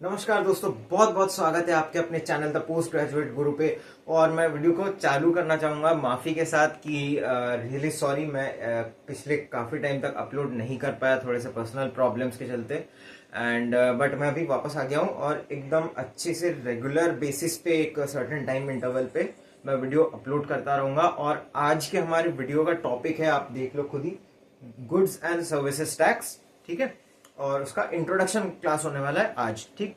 नमस्कार दोस्तों, बहुत बहुत स्वागत है आपके अपने चैनल द पोस्ट ग्रेजुएट गुरु पे। और मैं वीडियो को चालू करना चाहूँगा माफ़ी के साथ कि रियली सॉरी, मैं पिछले काफ़ी टाइम तक अपलोड नहीं कर पाया, थोड़े से पर्सनल प्रॉब्लम्स के चलते। एंड बट मैं अभी वापस आ गया हूँ और एकदम अच्छे से रेगुलर बेसिस पे एक सर्टेन टाइम इंटरवल पे मैं वीडियो अपलोड करता रहूँगा। और आज के हमारे वीडियो का टॉपिक है, आप देख लो खुद ही, गुड्स एंड सर्विसेज टैक्स। ठीक है, और उसका इंट्रोडक्शन क्लास होने वाला है आज। ठीक,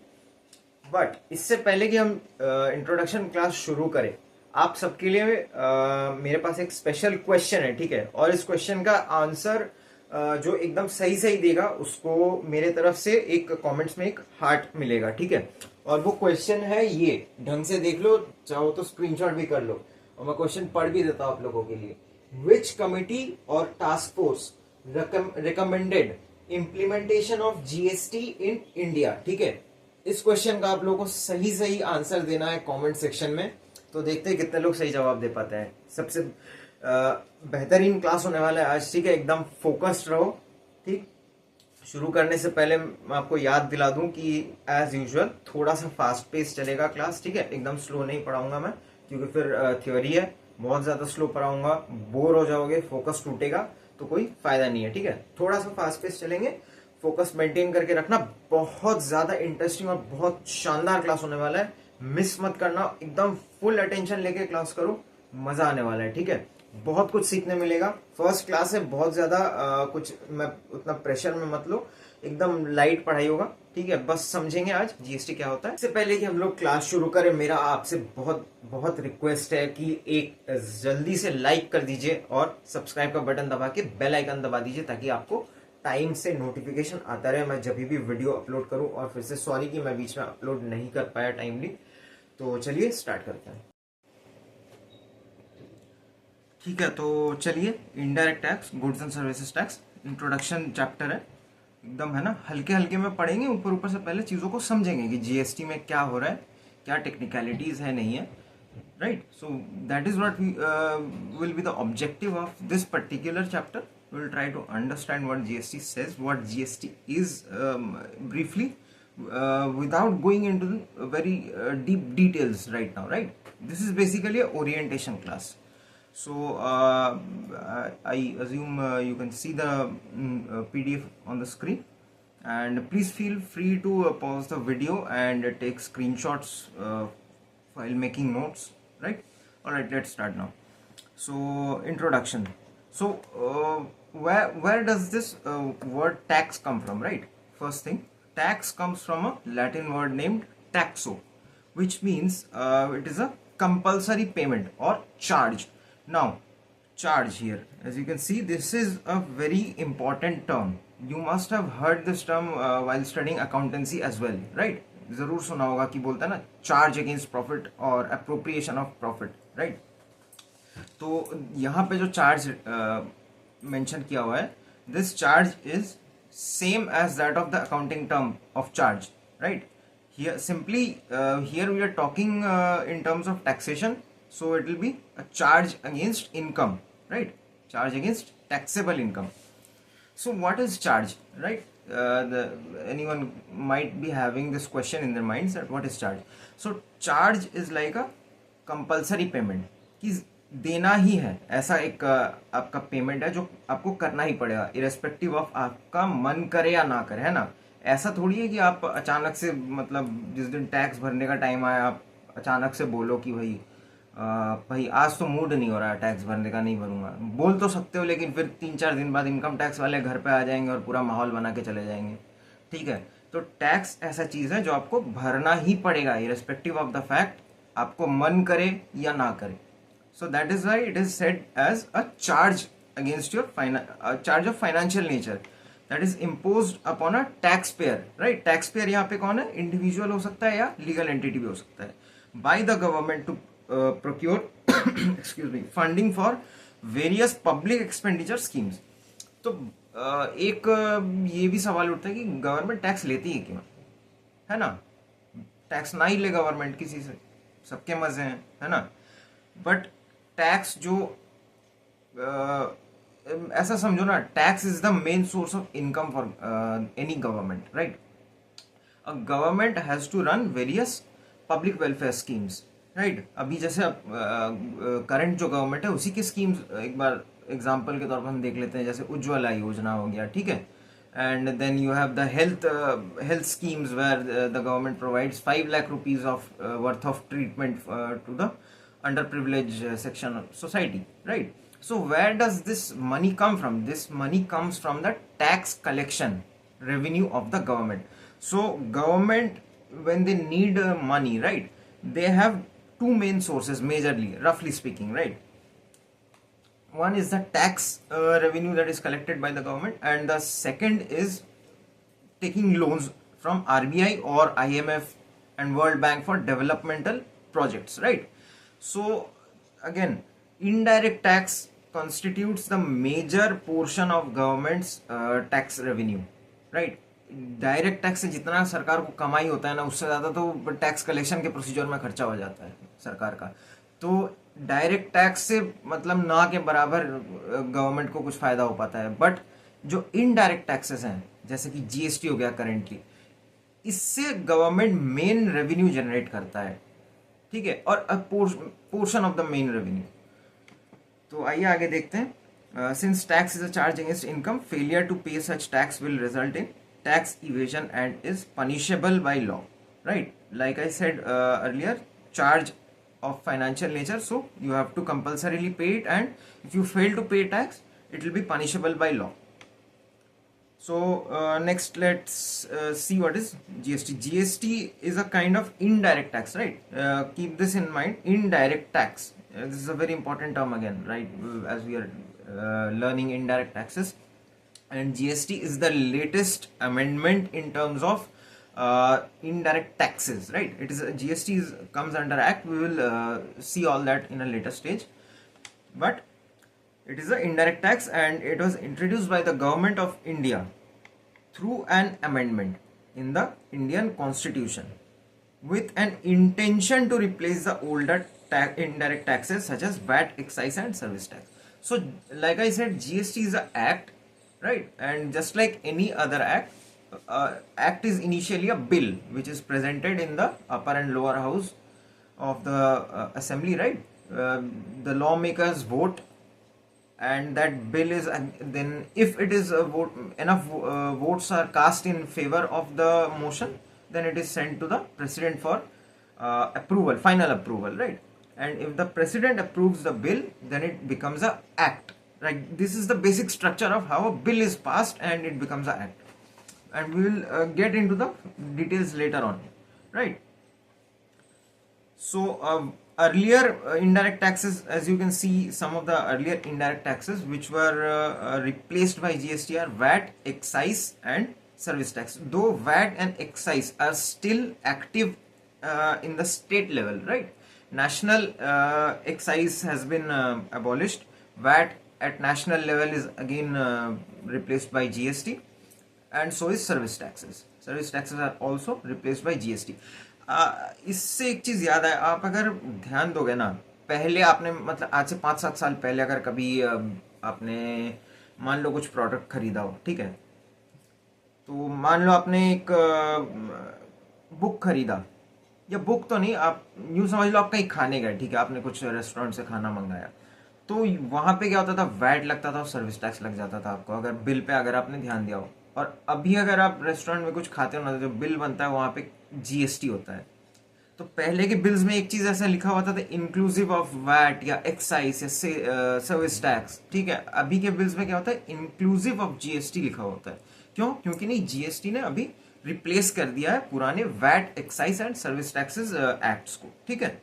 बट इससे पहले कि हम इंट्रोडक्शन क्लास शुरू करें, आप सबके लिए मेरे पास एक स्पेशल क्वेश्चन है। ठीक है, और इस क्वेश्चन का आंसर जो एकदम सही सही देगा उसको मेरे तरफ से एक कमेंट्स में एक हार्ट मिलेगा। ठीक है, और वो क्वेश्चन है ये, ढंग से देख लो, चाहो तो स्क्रीनशॉट भी कर लो और मैं क्वेश्चन पढ़ भी देता हूं आप लोगों के लिए। विच कमिटी और task force recommended implementation of GST in India. ठीक है, इस क्वेश्चन का आप लोगों को सही सही आंसर देना है कमेंट सेक्शन में। तो देखते हैं कितने लोग सही जवाब दे पाते हैं। सबसे बेहतरीन क्लास होने वाला है आज। ठीक है, एकदम फोकस्ड रहो। ठीक, शुरू करने से पहले मैं आपको याद दिला दूं कि एज यूजुअल थोड़ा सा फास्ट पेस चलेगा क्लास। ठीक है, एकदम स्लो नहीं पढ़ाऊंगा मैं, क्योंकि फिर थ्योरी है, बहुत ज्यादा स्लो पढ़ाऊंगा, बोर हो जाओगे, फोकस टूटेगा, तो कोई फायदा नहीं है। ठीक है, थोड़ा सा फास्ट पेस चलेंगे, फोकस मेंटेन करके रखना। बहुत ज्यादा इंटरेस्टिंग और बहुत शानदार क्लास होने वाला है, मिस मत करना, एकदम फुल अटेंशन लेके क्लास करो, मजा आने वाला है। ठीक है, बहुत कुछ सीखने मिलेगा। फर्स्ट क्लास है, बहुत ज्यादा कुछ मैं उतना प्रेशर में मत लो, एकदम लाइट पढ़ाई होगा। ठीक है, बस समझेंगे आज जीएसटी क्या होता है। इससे पहले कि हम लोग क्लास शुरू करें, मेरा आपसे बहुत बहुत रिक्वेस्ट है कि एक जल्दी से लाइक कर दीजिए और सब्सक्राइब का बटन दबा के बेल आइकन दबा दीजिए, ताकि आपको टाइम से नोटिफिकेशन आता रहे मैं जब भी वीडियो अपलोड करूं। और फिर से सॉरी कि मैं बीच में अपलोड नहीं कर पाया टाइमली। तो चलिए स्टार्ट करते हैं। ठीक है, तो चलिए, indirect tax, goods and services tax, introduction chapter है एकदम, है ना, हल्के हल्के में पढ़ेंगे, ऊपर ऊपर से पहले चीज़ों को समझेंगे कि जीएसटी में क्या हो रहा है, क्या टेक्निकलिटीज है, नहीं है, right. So that is what will be the objective of this particular chapter. We'll try to understand what GST says, what GST is, briefly, without going into the very deep details right now, right? This is basically a orientation class. So I assume you can see the PDF on the screen, and please feel free to pause the video and take screenshots while making notes, right? All right, let's start now. So introduction. So where does this word tax come from, right? First thing, tax comes from a Latin word named taxo, which means it is a compulsory payment or charge. Now, charge here, as you can see, this is a very important term. You must have heard this term while studying accountancy as well, right? जरूर सुना होगा कि बोलता है ना, charge against profit और appropriation of profit, right? तो यहाँ पे जो चार्ज मेंशन किया हुआ है, this charge is same as that of the accounting term of charge, right? Here simply here we are talking in terms of taxation, so it will be a charge against income, right? Charge against taxable income. So what is charge, right? Anyone might be having this question in their minds that what is charge. So charge is like a compulsory payment, कि देना ही है, ऐसा एक आपका payment है जो आपको करना ही पड़ेगा, इरेस्पेक्टिव ऑफ आपका मन करे या ना करे, है ना? ऐसा थोड़ी है कि आप अचानक से, मतलब जिस दिन टैक्स भरने का टाइम आया आप अचानक से बोलो कि भाई आज तो मूड नहीं हो रहा है टैक्स भरने का, नहीं भरूंगा। बोल तो सकते हो, लेकिन फिर 3-4 दिन बाद इनकम टैक्स वाले घर पे आ जाएंगे और पूरा माहौल बना के चले जाएंगे। ठीक है, तो टैक्स ऐसा चीज है जो आपको भरना ही पड़ेगा, इरेस्पेक्टिव ऑफ द फैक्ट आपको मन करे या ना करे। So that is why it is said as a charge against your charge of financial nature that is imposed upon a taxpayer, right? Taxpayer यहाँ पे कौन है? इंडिविजुअल हो सकता है या लीगल एंटिटी भी हो सकता है। By the government to procure excuse me funding for various public expenditure schemes. तो एक ये भी सवाल उठता है कि गवर्नमेंट टैक्स लेती है क्यों, है ना? टैक्स ना ही ले गवर्नमेंट किसी से, सबके मजे हैं, है ना? बट टैक्स जो ऐसा समझो ना, tax is the main source of income for any government, right? a government has to run various public welfare schemes, right? अभी जैसे करंट जो गवर्नमेंट है उसी के स्कीम्स एक बार एग्जांपल के तौर पर हम देख लेते हैं, जैसे उज्ज्वला योजना हो गया, ठीक है. And then you have the health schemes where the government provides 5 lakh rupees of worth of treatment to the underprivileged section of society, right? So where does this money come from? This money comes from the tax collection revenue of the government. So government, when they need money, right, they have two main sources majorly, roughly speaking, right? One is the tax revenue that is collected by the government, and the second is taking loans from RBI or IMF and World Bank for developmental projects, right? So again, indirect tax constitutes the major portion of government's tax revenue, right? Direct tax से जितना सरकार को कमाई होता है ना, उससे ज़्यादा तो टैक्स कलेक्शन के प्रोसीजर में खर्चा हो जाता है सरकार का. तो डायरेक्ट टैक्स से मतलब ना के बराबर गवर्नमेंट को कुछ फ़ायदा हो पाता है. बट जो इनडायरेक्ट टैक्सेस हैं, जैसे कि जीएसटी हो गया करेंटली, इससे गवर्नमेंट मेन रेवेन्यू जनरेट करता है, ठीक है, और portion of the main revenue. तो आइए आगे देखते हैं. Since tax is a charge against income, failure to pay such tax will result in tax evasion and is punishable by law, right? Like I said earlier, charge of financial nature, so you have to compulsorily pay it, and if you fail to pay tax, it will be punishable by law. So next let's see what is GST. GST is a kind of indirect tax, right? Keep this in mind, indirect tax. This is a very important term again, right? As we are learning indirect taxes. And GST is the latest amendment in terms of indirect taxes, right? It is GST comes under Act. We will see all that in a later stage. But it is an indirect tax, and it was introduced by the government of India through an amendment in the Indian Constitution with an intention to replace the older indirect taxes such as VAT, excise, and service tax. So, like I said, GST is an act, right? And just like any other act, act is initially a bill which is presented in the upper and lower house of the assembly, right? The lawmakers vote, and that bill is then, if it is a vote, enough votes are cast in favor of the motion, then it is sent to the president for approval, final approval, right? And if the president approves the bill, then it becomes a act. Right, this is the basic structure of how a bill is passed and it becomes an act, and we will get into the details later on, right? So earlier indirect taxes, as you can see, some of the earlier indirect taxes which were replaced by GST are VAT, excise, and service tax. Though VAT and excise are still active in the state level, right? National excise has been abolished. VAT at national level is again replaced by GST, and so is service taxes. Service taxes are also replaced by GST. इससे एक चीज़ याद है, आप अगर ध्यान दोगे ना, पहले आपने मतलब आज से 5-7 साल पहले अगर कभी आपने मान लो कुछ प्रोडक्ट खरीदा हो, ठीक है, तो मान लो आपने एक बुक खरीदा, या बुक तो नहीं, आप यूँ समझ लो आप कहीं खाने गए, ठीक है, आपने कुछ रेस्टोरेंट से खाना मंगाया, तो वहाँ पे क्या होता था, वैट लगता था और सर्विस टैक्स लग जाता था आपको, अगर बिल पे अगर आपने ध्यान दिया हो. और अभी अगर आप रेस्टोरेंट में कुछ खाते हो ना, जो बिल बनता है वहाँ पे जीएसटी होता है. तो पहले के बिल्स में एक चीज़ ऐसा लिखा हुआ था, इंक्लूसिव ऑफ वैट या एक्साइज या सर्विस टैक्स, ठीक है. अभी के बिल्स में क्या होता है, इंक्लूसिव ऑफ जीएसटी लिखा होता है. क्यों? क्योंकि नहीं, जीएसटी ने अभी रिप्लेस कर दिया है पुराने VAT, excise and service taxes acts को, ठीक है.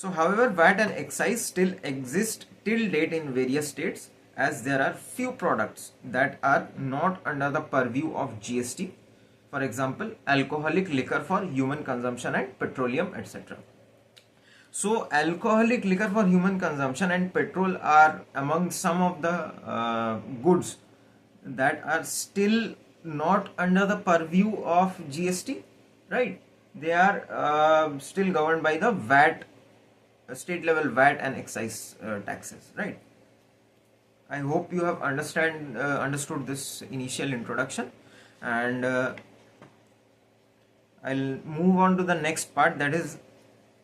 So however, VAT and excise still exist till date in various states, as there are few products that are not under the purview of GST. For example, alcoholic liquor for human consumption and petroleum, etc. So alcoholic liquor for human consumption and petrol are among some of the goods that are still not under the purview of GST, right? They are still governed by the VAT, state level VAT and excise taxes, right? I hope you have understood this initial introduction, and I'll move on to the next part, that is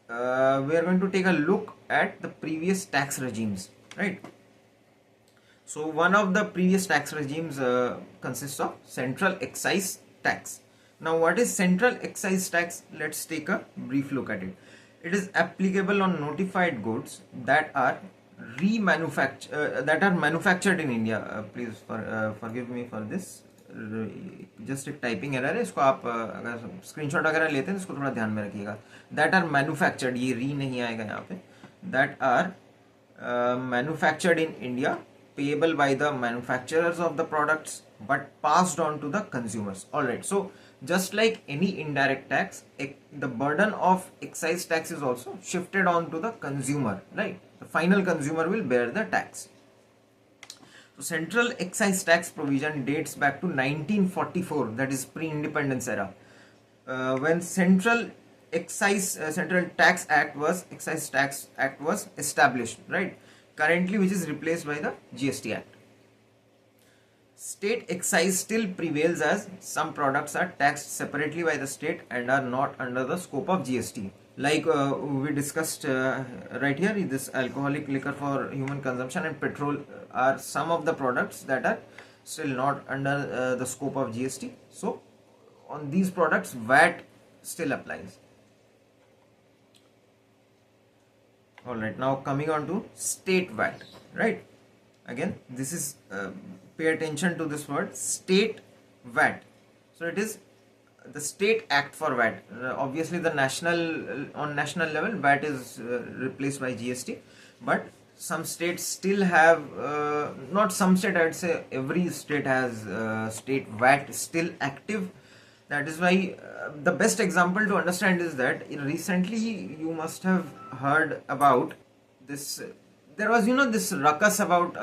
we are going to take a look at the previous tax regimes, right? So one of the previous tax regimes consists of central excise tax. Now what is central excise tax? Let's take a brief look at it. It is applicable on notified goods that are manufactured in India. Please forgive me for this. Just एक typing error है, इसको आप अगर screenshot वगैरह लेते हैं इसको थोड़ा ध्यान में रखिएगा. दैट आर मैन्युफैक्चर्ड, ये री नहीं आएगा यहाँ पे. That are manufactured in India, payable by the manufacturers of the products but passed on to the consumers. Alright, so just like any indirect tax, the burden of excise tax is also shifted on to the consumer, right? The final consumer will bear the tax. So central excise tax provision dates back to 1944, that is pre-independence era, when central tax act was established, right? Currently, which is replaced by the GST Act. State excise still prevails as some products are taxed separately by the state and are not under the scope of GST. Like we discussed right here, this alcoholic liquor for human consumption and petrol are some of the products that are still not under the scope of GST. So on these products, VAT still applies. Alright, now coming on to state VAT, right? Again, this is, pay attention to this word, state VAT. So it is the state act for VAT. Obviously the on national level, VAT is replaced by GST, but some states still have, not some state, I would say every state has state VAT still active. That is why the best example to understand is that recently you must have heard about this. There was, this ruckus about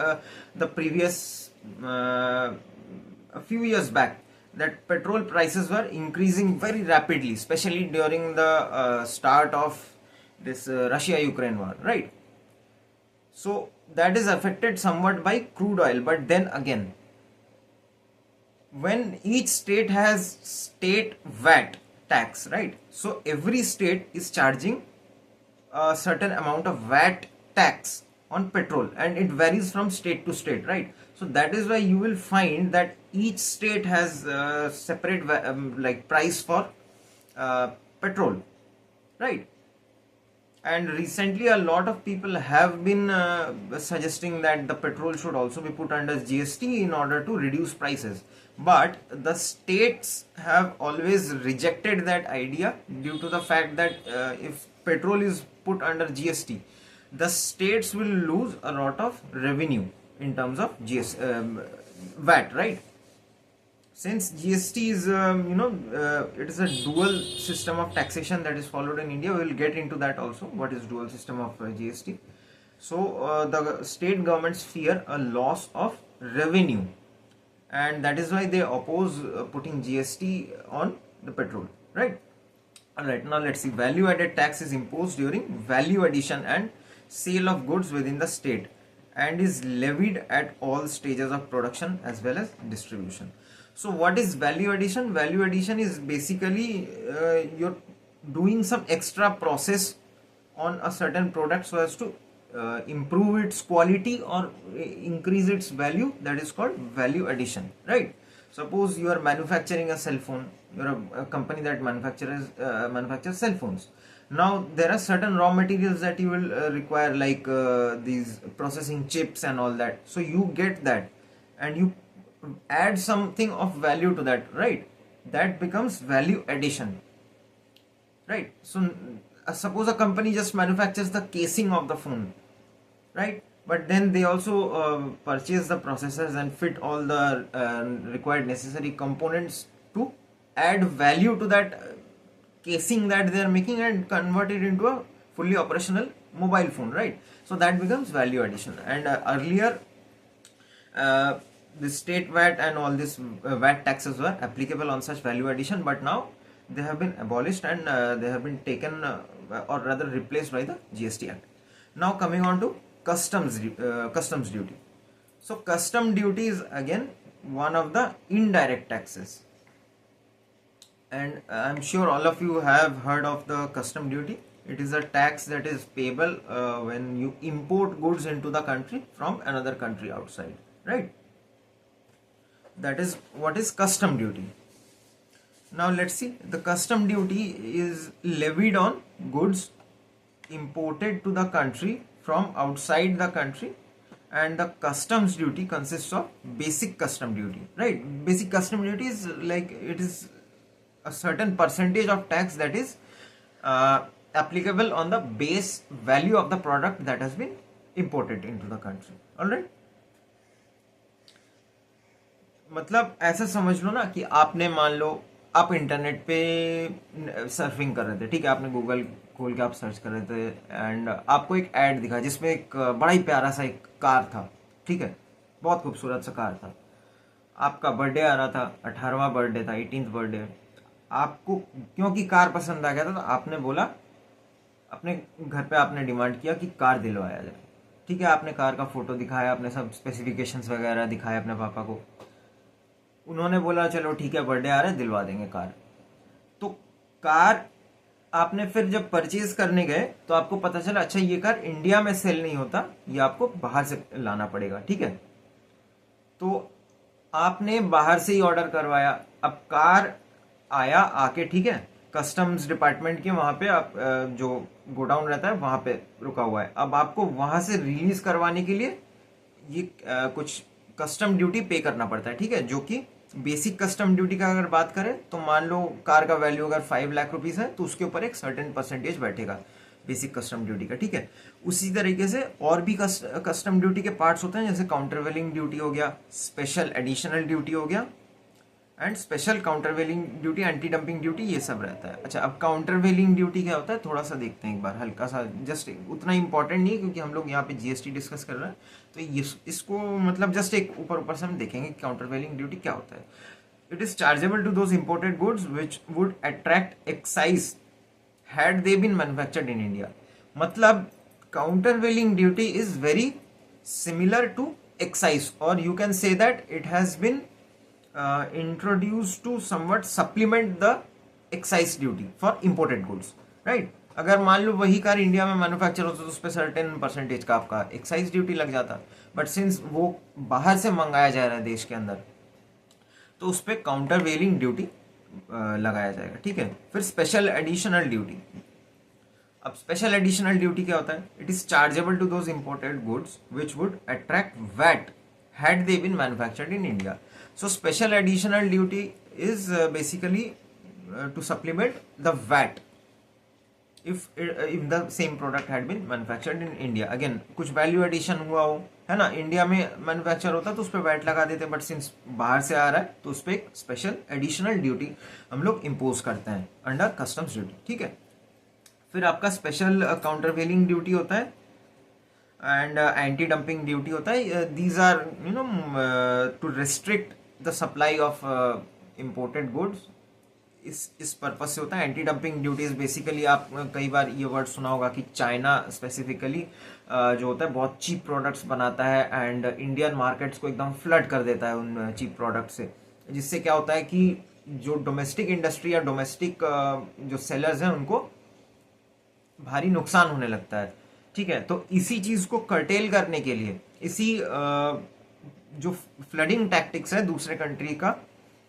the previous, a few years back, that petrol prices were increasing very rapidly, especially during the start of this Russia-Ukraine war, right? So that is affected somewhat by crude oil, but then again, when each state has state VAT tax, right? So every state is charging a certain amount of VAT tax on petrol, and it varies from state to state, right? So that is why you will find that each state has separate like price for petrol, right? And recently a lot of people have been suggesting that the petrol should also be put under GST in order to reduce prices, but the states have always rejected that idea due to the fact that if petrol is put under GST, the states will lose a lot of revenue in terms of VAT, right? Since GST is, it is a dual system of taxation that is followed in India. We will get into that also, what is dual system of GST. So the state governments fear a loss of revenue, and that is why they oppose putting GST on the petrol, right? Alright, now let's see. Value added tax is imposed during value addition and sale of goods within the state and is levied at all stages of production as well as distribution. So what is value addition? Value addition is basically you're doing some extra process on a certain product so as to improve its quality or increase its value. That is called value addition, right? Suppose you are manufacturing a cell phone, you're a company that manufactures cell phones. Now there are certain raw materials that you will require, like these processing chips and all that. So you get that and you add something of value to that, right? That becomes value addition, right? So suppose a company just manufactures the casing of the phone, right? But then they also purchase the processors and fit all the required necessary components to add value to that casing that they are making and convert it into a fully operational mobile phone, right? So that becomes value addition. And earlier the state VAT and all this VAT taxes were applicable on such value addition, but now they have been abolished and they have been taken or rather replaced by the GST Act. Now coming on to customs duty. So custom duty is again one of the indirect taxes. And I'm sure all of you have heard of the custom duty. It is a tax that is payable when you import goods into the country from another country outside, right? That is what is custom duty. Now let's see. The custom duty is levied on goods imported to the country from outside the country, and the customs duty consists of basic custom duty, right? Basic custom duty is like, it is a certain percentage of tax that is applicable on the base value of the product that has been imported into the country. All right, मतलब ऐसा समझ लो ना कि आपने, मान लो आप internet पे surfing कर रहे थे, ठीक है, आपने गूगल खोल के आप सर्च कर रहे थे एंड आपको एक ऐड दिखा जिसमें एक बड़ा ही प्यारा सा एक कार था, ठीक है, बहुत खूबसूरत सा कार था। आपका बर्थडे आ रहा था, 18वां बर्थडे था, 18th बर्थडे। आपको क्योंकि कार पसंद आ गया था तो आपने बोला, अपने घर पे आपने डिमांड किया कि कार दिलवाया जाए, ठीक है। आपने कार का फोटो दिखाया, अपने सब स्पेसिफिकेशंस वगैरह दिखाए अपने पापा को, उन्होंने बोला चलो ठीक है बर्थडे आ रहा है दिलवा देंगे कार। तो कार आपने फिर जब परचेज करने गए तो आपको पता चला अच्छा ये कार इंडिया में सेल नहीं होता, ये आपको बाहर से लाना पड़ेगा, ठीक है। तो आपने बाहर से ही ऑर्डर करवाया, अब कार आया आके, ठीक है, कस्टम्स डिपार्टमेंट के वहां पे आप जो गोडाउन रहता है वहां पे रुका हुआ है। अब आपको वहां से रिलीज करवाने के लिए ये कुछ कस्टम ड्यूटी पे करना पड़ता है, ठीक है, जो कि बेसिक कस्टम ड्यूटी का अगर बात करें तो मान लो कार का वैल्यू अगर 5 लाख रुपीस है तो उसके ऊपर एक सर्टेन परसेंटेज बैठेगा बेसिक कस्टम ड्यूटी का, ठीक है। उसी तरीके से और भी कस्टम ड्यूटी के पार्ट्स होते हैं, जैसे काउंटरवेलिंग ड्यूटी हो गया, स्पेशल एडिशनल ड्यूटी हो गया and special countervailing duty, anti dumping duty, ये सब रहता है। अच्छा, अब काउंटरवेलिंग ड्यूटी क्या होता है थोड़ा सा देखते हैं एक बार, हल्का सा, जस्ट उतना इंपॉर्टेंट नहीं है क्योंकि हम लोग यहाँ पे जीएसटी डिस्कस कर रहे हैं, तो इसको मतलब जस्ट एक ऊपर ऊपर से हम देखेंगे काउंटरवेलिंग ड्यूटी क्या होता है। It is chargeable to those imported goods which would attract excise had they been manufactured in India. मतलब countervailing duty is very similar to excise, और you can say that it has been introduced to somewhat supplement the excise duty for imported goods, right? अगर मान लो वही car India में manufacture होता तो उस पर सर्टेन परसेंटेज का आपका एक्साइज ड्यूटी लग जाता, बट सिंस वो बाहर से मंगाया जा रहा है देश के अंदर तो उस पर काउंटर वेलिंग ड्यूटी लगाया जाएगा, ठीक है। फिर स्पेशल एडिशनल ड्यूटी। अब स्पेशल एडिशनल ड्यूटी क्या होता है? It is chargeable to those imported goods which would attract VAT had they been manufactured in India. So special additional duty is basically to supplement the VAT if the same product had been manufactured in India. Again कुछ value addition हुआ हो, है ना, India में manufacture होता तो उस पर वैट लगा देते, बट सिंस बाहर से आ रहा है तो उस पर एक स्पेशल एडिशनल ड्यूटी हम लोग इम्पोज करते हैं अंडर कस्टम्स ड्यूटी, ठीक है। फिर आपका स्पेशल काउंटरवेलिंग ड्यूटी होता है एंड एंटी डंपिंग ड्यूटी होता है। These are you know to restrict the supply of imported goods, इस पर्पज से होता है। एंटी डंपिंग ड्यूटीज बेसिकली आप कई बार ये वर्ड सुना होगा कि चाइना स्पेसिफिकली जो होता है बहुत चीप प्रोडक्ट्स बनाता है एंड इंडियन मार्केट्स को एकदम फ्लड कर देता है उन चीप प्रोडक्ट से, जिससे क्या होता है कि जो डोमेस्टिक इंडस्ट्री या डोमेस्टिक जो सेलर्स हैं उनको भारी नुकसान होने लगता है, ठीक है। तो इसी चीज को कर्टेल करने के लिए, इसी जो फ्लडिंग टैक्टिक्स है दूसरे कंट्री का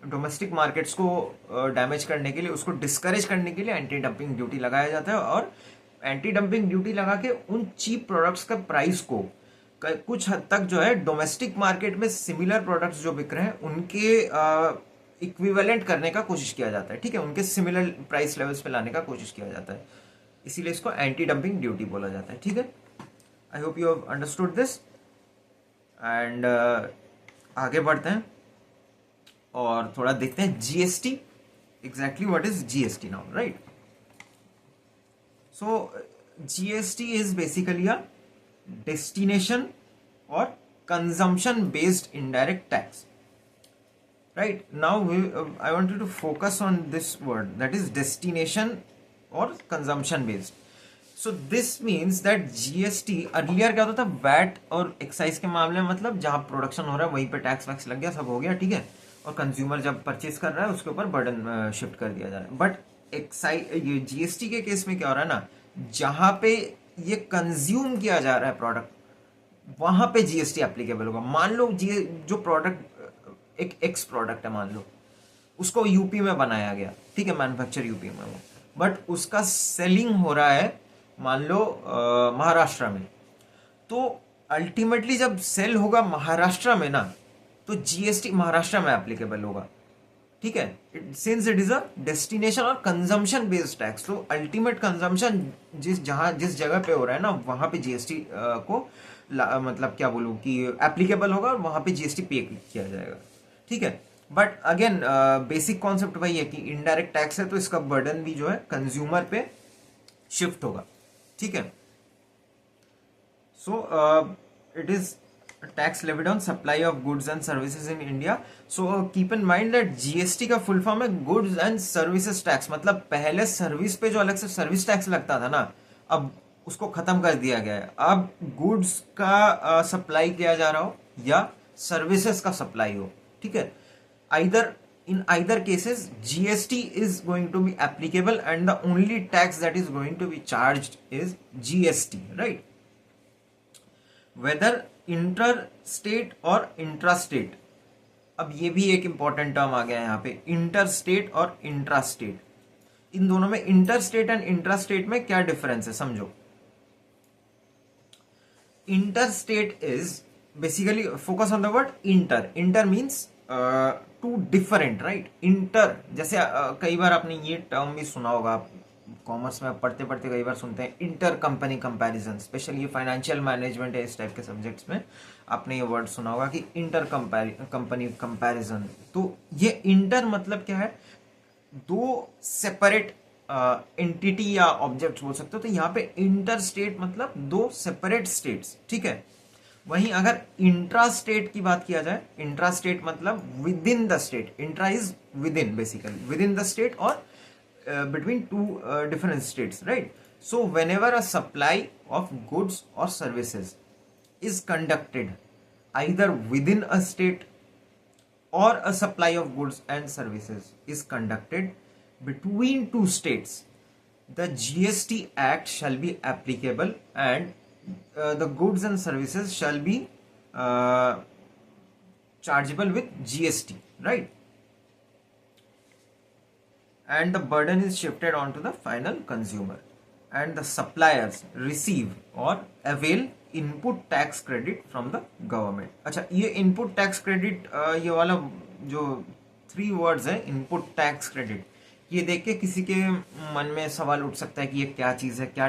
डोमेस्टिक मार्केट्स को डैमेज करने के लिए, उसको डिस्करेज करने के लिए एंटी डंपिंग ड्यूटी लगाया जाता है। और एंटी डंपिंग ड्यूटी लगा के उन चीप प्रोडक्ट्स का प्राइस को कुछ हद तक जो है डोमेस्टिक मार्केट में सिमिलर प्रोडक्ट्स जो बिक रहे हैं उनके इक्विवेलेंट करने का कोशिश किया जाता है, ठीक है, उनके सिमिलर प्राइस लेवल्स पे लाने का कोशिश किया जाता है, इसीलिए इसको एंटी डंपिंग ड्यूटी बोला जाता है, ठीक है। I hope you have understood this and आगे बढ़ते हैं और थोड़ा देखते हैं GST, exactly what is GST now, right. So GST is basically a destination और consumption based indirect tax, right? Now I want you to focus on this word, that is destination or consumption based. So this means that GST earlier क्या होता था, VAT और excise के मामले में मतलब जहां प्रोडक्शन हो रहा है वहीं पे टैक्स वैक्स लग गया, सब हो गया, ठीक है, और कंज्यूमर जब परचेज कर रहा है उसके ऊपर बर्डन शिफ्ट कर दिया जा रहा है। बट ये जीएसटी के केस में क्या हो रहा है ना, जहां पे ये कंज्यूम किया जा रहा है प्रोडक्ट, वहां पे जीएसटी एप्लीकेबल होगा। मान लो जो प्रोडक्ट एक एक्स प्रोडक्ट है, मान लो उसको यूपी में बनाया गया, ठीक है, मैन्युफैक्चर यूपी में वो, बट उसका सेलिंग हो रहा है मान लो महाराष्ट्र में। तो अल्टीमेटली जब सेल होगा महाराष्ट्र में ना, तो जीएसटी महाराष्ट्र में एप्लीकेबल होगा, ठीक है, since it is a destination और कंजम्पशन बेस्ड टैक्स। तो अल्टीमेट कंजम्पशन जिस जगह पे हो रहा है ना, वहां पे जीएसटी को मतलब क्या बोलूं कि एप्लीकेबल होगा और वहां पे जीएसटी पे किया जाएगा, ठीक है। बट अगेन बेसिक कॉन्सेप्ट वही है कि इनडायरेक्ट टैक्स है तो इसका बर्डन भी जो है कंज्यूमर पे शिफ्ट होगा, ठीक है। So it is tax levied on supply of goods and services in India. So keep in mind that GST का फुल फॉर्म है गुड्स एंड सर्विसेज टैक्स। मतलब पहले सर्विस पे जो अलग से सर्विस टैक्स लगता था ना, अब उसको खत्म कर दिया गया है। अब गुड्स का सप्लाई किया जा रहा हो या सर्विसेज का सप्लाई हो, ठीक है, in either cases GST is going to be applicable and the only tax that is going to be charged is GST, right? Whether interstate और intrastate, अब ये भी एक इंपॉर्टेंट टर्म आ गया है यहाँ पे, इंटरस्टेट और इंट्रास्टेट। इन दोनों में इंटरस्टेट एंड इंट्रास्टेट में क्या डिफरेंस है समझो। Interstate is basically, focus on the word inter. Inter means two different, right. Inter जैसे कई बार आपने ये टर्म भी सुना होगा, कॉमर्स में पढ़ते पढ़ते कई बार सुनते हैं इंटर कंपनी कंपैरिजन, स्पेशली ये फाइनेंशियल मैनेजमेंट है इस टाइप के सब्जेक्ट्स में आपने ये वर्ड सुना होगा कि इंटर कंपनी कंपैरिजन। तो ये इंटर मतलब क्या है, दो सेपरेट एंटिटी या ऑब्जेक्ट्स बोल सकते हो। तो यहाँ पे इंटर स्टेट मतलब दो सेपरेट स्टेट्स, ठीक है। वहीं अगर इंट्रा स्टेट की बात किया जाए, इंट्रा स्टेट मतलब with in the state. Intra is with in, basically with in the state और between two different states, right? So whenever a supply of goods or services is conducted either within a state or a supply of goods and services is conducted between two states, the GST Act shall be applicable and the goods and services shall be chargeable with GST, right? And the burden is shifted onto the final consumer, and the suppliers receive or avail input tax credit from the government. अच्छा, ये input tax credit ये वाला जो 3 words है input tax credit, ये देख के किसी के मन में सवाल उठ सकता है कि ये क्या चीज़ है, क्या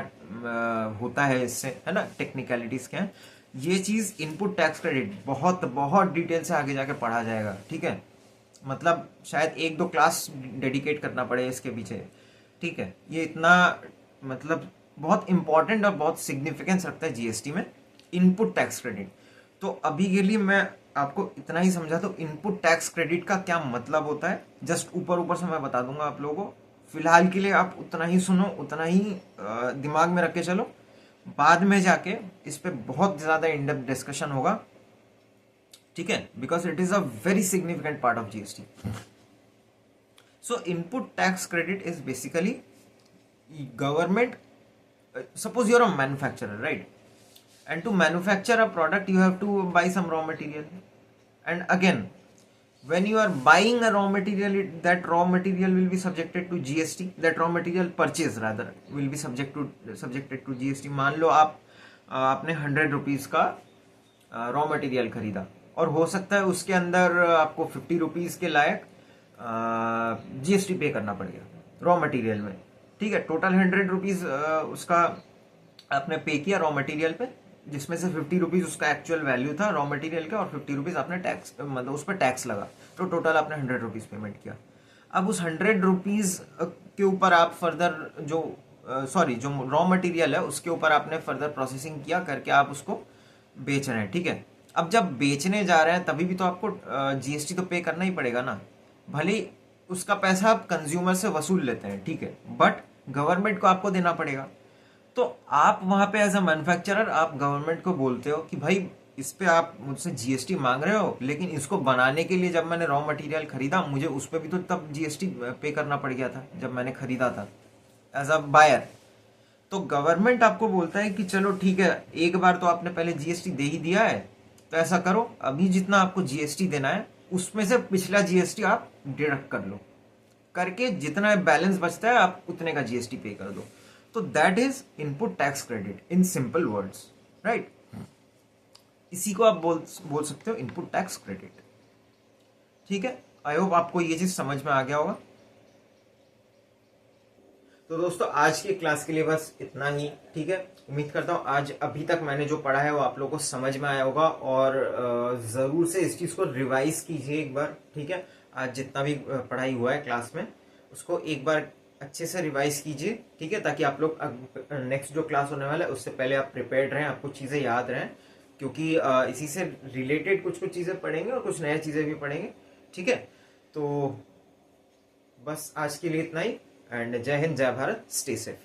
होता है इससे, है ना, टेक्निकलिटीज क्या है। ये चीज़ इनपुट टैक्स क्रेडिट बहुत बहुत डिटेल से आगे जाके पढ़ा जाएगा, ठीक है। मतलब शायद 1-2 क्लास डेडिकेट करना पड़े इसके पीछे, ठीक है। ये इतना मतलब बहुत इंपॉर्टेंट और बहुत सिग्निफिकेंस रखता है जीएसटी में इनपुट टैक्स क्रेडिट। तो अभी के लिए मैं आपको इतना ही समझा दूं इनपुट टैक्स क्रेडिट का क्या मतलब होता है, जस्ट ऊपर ऊपर से मैं बता दूंगा आप लोगों को। फिलहाल के लिए आप उतना ही सुनो, उतना ही दिमाग में रख के चलो, बाद में जाके इस पे बहुत ज़्यादा इन डेप्थ डिस्कशन होगा, ठीक है, because it is a very significant part of GST. So input tax credit is basically government, suppose you're a manufacturer, right? And to manufacture a product you have to buy some raw material, and again when you are buying a raw material, that raw material will be subjected to GST. that raw material purchase rather will be subjected to GST. मान लो आप आपने 100 rupees का raw material खरीदा और हो सकता है उसके अंदर आपको 50 रुपीज के लायक GST पे करना पड़ेगा रॉ मटेरियल में, ठीक है। टोटल 100 रुपीज उसका आपने पे किया रॉ मटेरियल पे, जिसमें से 50 रुपीज उसका एक्चुअल वैल्यू था रॉ मटेरियल का और 50 रुपीज आपने टैक्स मतलब उस पर टैक्स लगा, तो टोटल आपने 100 रुपीज पेमेंट किया। अब उस 100 रुपीज के ऊपर आप फर्दर जो रॉ मटेरियल है उसके ऊपर आपने फर्दर प्रोसेसिंग किया करके आप उसको बेच रहे हैं, ठीक है। अब जब बेचने जा रहे हैं तभी भी तो आपको GST तो पे करना ही पड़ेगा ना, भले उसका पैसा आप कंज्यूमर से वसूल लेते हैं, ठीक है, बट गवर्नमेंट को आपको देना पड़ेगा। तो आप वहां पे एज अ मैन्युफैक्चरर आप गवर्नमेंट को बोलते हो कि भाई इस पे आप मुझसे जीएसटी मांग रहे हो, लेकिन इसको बनाने के लिए जब मैंने रॉ मटेरियल खरीदा मुझे उस पर भी तो तब जीएसटी पे करना पड़ गया था जब मैंने खरीदा था एज अ बायर। तो गवर्नमेंट आपको बोलता है कि चलो ठीक है, एक बार तो आपने पहले जीएसटी दे ही दिया है, तो ऐसा करो अभी जितना आपको जीएसटी देना है उसमें से पिछला जीएसटी आप डिडक्ट कर लो, करके जितना बैलेंस बचता है आप उतने का जीएसटी पे कर दो। तो that is input tax credit in simple words, right. इसी को आप बोल सकते हो इनपुट टैक्स क्रेडिट। ठीक है, आई होप आपको ये चीज समझ में आ गया होगा। तो दोस्तों आज की क्लास के लिए बस इतना ही। ठीक है, उम्मीद करता हूँ आज अभी तक मैंने जो पढ़ा है वो आप लोगों को समझ में आया होगा, और जरूर से इस चीज को रिवाइज कीजिए एक बार। ठीक है, आज जितना भी पढ़ाई हुआ है क्लास में उसको एक बार अच्छे से रिवाइज कीजिए। ठीक है, ताकि आप लोग नेक्स्ट जो क्लास होने वाला है उससे पहले आप प्रिपेयर्ड रहें, आपको चीजें याद रहें, क्योंकि इसी से रिलेटेड कुछ कुछ चीजें पढ़ेंगे और कुछ नया चीजें भी पढ़ेंगे। ठीक है, तो बस आज के लिए इतना ही, एंड जय हिंद, जय भारत, स्टे सेफ।